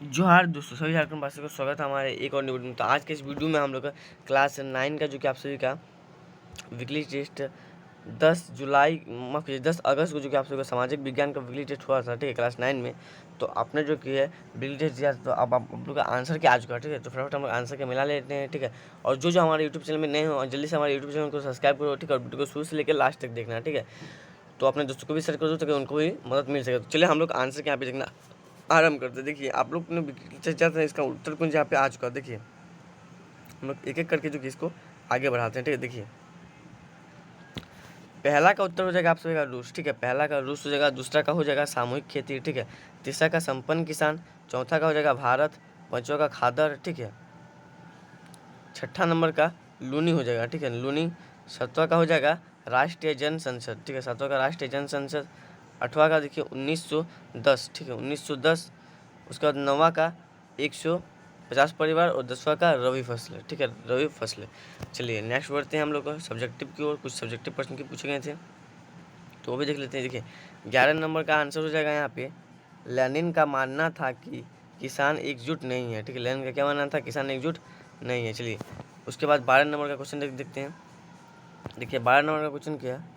जोहार दोस्तों, सभी झारखंड वासियों का स्वागत है हमारे एक और वीडियो में। तो आज के इस वीडियो में हम लोग का क्लास 9 का जो कि आप सभी का वीकली टेस्ट 10 जुलाई माफ कीजिए 10 अगस्त को जो कि आप सभी का सामाजिक विज्ञान का वीकली टेस्ट हुआ था, ठीक है, क्लास 9 में। तो आपने जो कि है वीकली टेस्ट दिया, तो अब आप लोग का आंसर क्या आ चुका है, ठीक है। तो फटाफट हम लोग आंसर के मिला लेते हैं, ठीक है। और जो हमारे यूट्यूब चैनल में नए हो, जल्दी से हमारे यूट्यूब चैनल को सब्सक्राइब करो, ठीक है। और वीडियो को शुरू से लेकर लास्ट तक देखना, ठीक है। तो अपने दोस्तों को भी शेयर कर दो ताकि उनको भी मदद मिल सके। तो चलिए हम लोग आंसर के यहाँ पे देखना आरम्भ करते। देखिए आप लोग ने चर्चा था, इसका उत्तर कुंज यहाँ पे आ चुका है। देखिए हम लोग एक एक करके जो कि इसको आगे बढ़ाते हैं, ठीक है। देखिए पहला का उत्तर हो जाएगा आप सभी का रूस, ठीक है। पहला का रूस हो जाएगा, दूसरा का हो जाएगा सामूहिक खेती, ठीक है। तीसरा का संपन्न किसान, चौथा का हो जाएगा भारत, पांचवा का खादर, ठीक है। छठा नंबर का लूनी हो जाएगा, ठीक है, लूनी। सातवां का हो जाएगा राष्ट्रीय जन संसद, ठीक है, सातवां का राष्ट्रीय जन संसद। आठवां का देखिए 1910, ठीक है, 1910। उसके बाद नौवां का 150 परिवार और 10वां का रवि फसल, ठीक है, रवि फसल। चलिए नेक्स्ट बढ़ते हैं हम लोग का सब्जेक्टिव की ओर। कुछ सब्जेक्टिव प्रश्न के पूछे गए थे तो वो भी देख लेते हैं। देखिए 11 नंबर का आंसर हो जाएगा यहाँ पे, लेनिन का मानना था कि किसान एकजुट नहीं है, ठीक है। लेनिन का क्या मानना था, किसान एकजुट नहीं है। चलिए उसके बाद 12 नंबर का क्वेश्चन देखते हैं। देखिए 12 नंबर का क्वेश्चन क्या है,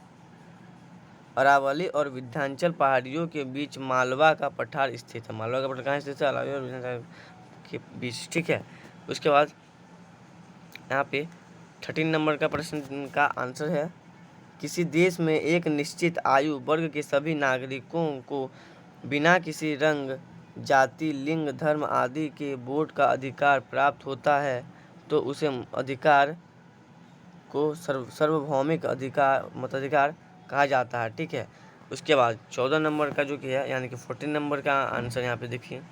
अरावली और विंध्याचल पहाड़ियों के बीच मालवा का पठार स्थित है। मालवा का पठार कहाँ स्थित है, अरावली और विंध्याचल के बीच, ठीक है। उसके बाद यहाँ पे 13 नंबर का प्रश्न का आंसर है, किसी देश में एक निश्चित आयु वर्ग के सभी नागरिकों को बिना किसी रंग, जाति, लिंग, धर्म आदि के वोट का अधिकार प्राप्त होता है तो उसे अधिकार को सार्वभौमिक अधिकार मताधिकार कहा जाता है, ठीक है। उसके बाद 14 नंबर का जो कि है यानी कि 14 नंबर का आंसर यहाँ पे देखिए,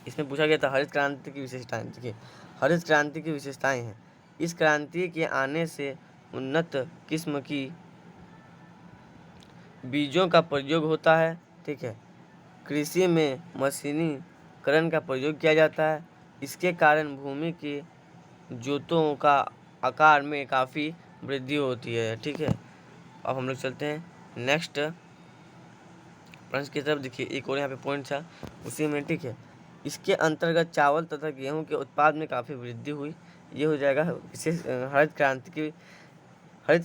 इसमें पूछा गया था हरित क्रांति की विशेषताएं। देखिए हरित क्रांति की विशेषताएं हैं, इस क्रांति के आने से उन्नत किस्म की बीजों का प्रयोग होता है, ठीक है। कृषि में मशीनीकरण का प्रयोग किया जाता है, इसके कारण भूमि के जोतों का आकार में काफ़ी वृद्धि होती है, ठीक है। अब हम लोग चलते हैं नेक्स्ट प्रश्न की तरफ। देखिए एक और यहाँ पे पॉइंट था उसी में, ठीक है। इसके अंतर्गत चावल तथा गेहूं के उत्पाद में काफ़ी वृद्धि हुई। ये हो जाएगा विशेष हरित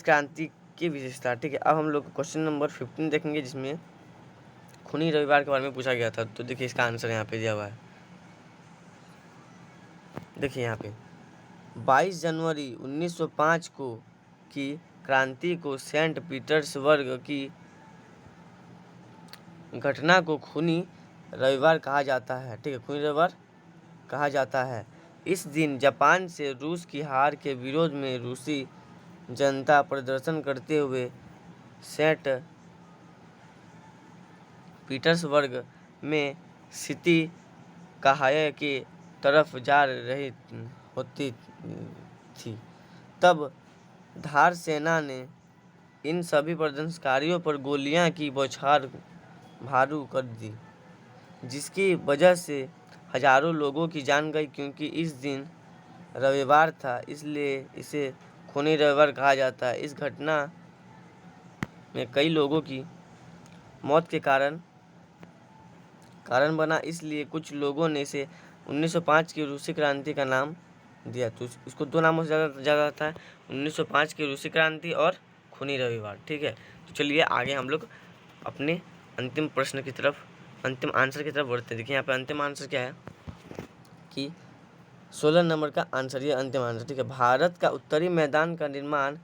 क्रांति की विशेषता, ठीक है। अब हम लोग क्वेश्चन नंबर 15 देखेंगे जिसमें खूनी रविवार के बारे में पूछा गया था। तो देखिए इसका आंसर यहाँ पे दिया हुआ है। देखिए यहाँ पे 22 जनवरी 1905 को की क्रांति को सेंट पीटर्सबर्ग की घटना को खूनी रविवार कहा जाता है, ठीक है, खूनी रविवार कहा जाता है। इस दिन जापान से रूस की हार के विरोध में रूसी जनता प्रदर्शन करते हुए सेंट पीटर्सबर्ग में स्थिति कहाय की तरफ जा रही होती थी। तब धार सेना ने इन सभी प्रदर्शनकारियों पर गोलियां की बौछार भारू कर दी, जिसकी वजह से हजारों लोगों की जान गई। क्योंकि इस दिन रविवार था इसलिए इसे खूनी रविवार कहा जाता है। इस घटना में कई लोगों की मौत के कारण बना, इसलिए कुछ लोगों ने इसे 1905 की रूसी क्रांति का नाम दिया। तो इसको दो नामों से जाना जाता है, 1905 की रूसी क्रांति और खूनी रविवार, ठीक है। तो चलिए आगे हम लोग अपने अंतिम प्रश्न की तरफ, अंतिम आंसर की तरफ बढ़ते हैं। देखिए यहाँ पे अंतिम आंसर क्या है कि 16 नंबर का आंसर, ये अंतिम आंसर, ठीक है। भारत का उत्तरी मैदान का निर्माण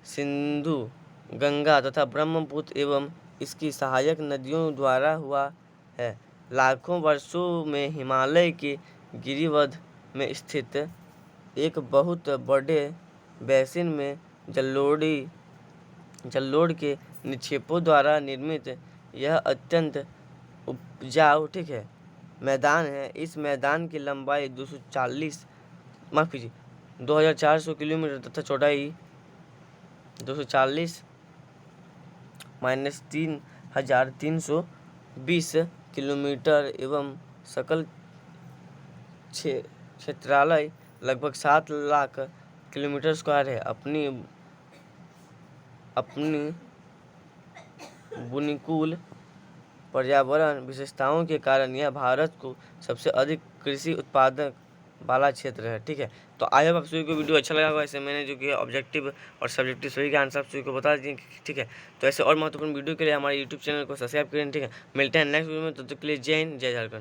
सिंधु, गंगा तथा ब्रह्मपुत्र एवं इसकी सहायक नदियों द्वारा हुआ है। लाखों वर्षों में हिमालय के गिरिवध में स्थित एक बहुत बड़े बेसिन में जलोढ़ के निक्षेपों द्वारा निर्मित यह अत्यंत उपजाऊ, ठीक है, मैदान है। इस मैदान की लंबाई 2400 किलोमीटर तथा चौड़ाई 240 माइनस 3320 किलोमीटर एवं सकल क्षेत्रालय लगभग 7 लाख किलोमीटर स्क्वायर है। अपनी बुनिकुल पर्यावरण विशेषताओं के कारण यह भारत को सबसे अधिक कृषि उत्पादक वाला क्षेत्र है। ठीक है, तो आई होप आप सभी को वीडियो अच्छा लगा होगा। ऐसे मैंने जो कि ऑब्जेक्टिव और सब्जेक्टिव सभी के आंसर आप सभी को बता दिए। ठीक है, तो ऐसे और महत्वपूर्ण वीडियो के लिए हमारे यूट्यूब चैनल को सब्सक्राइब करें। ठीक है, मिलते हैं नेक्स्ट वीडियो में, तब तक के लिए जय हिंद, जय झारखंड।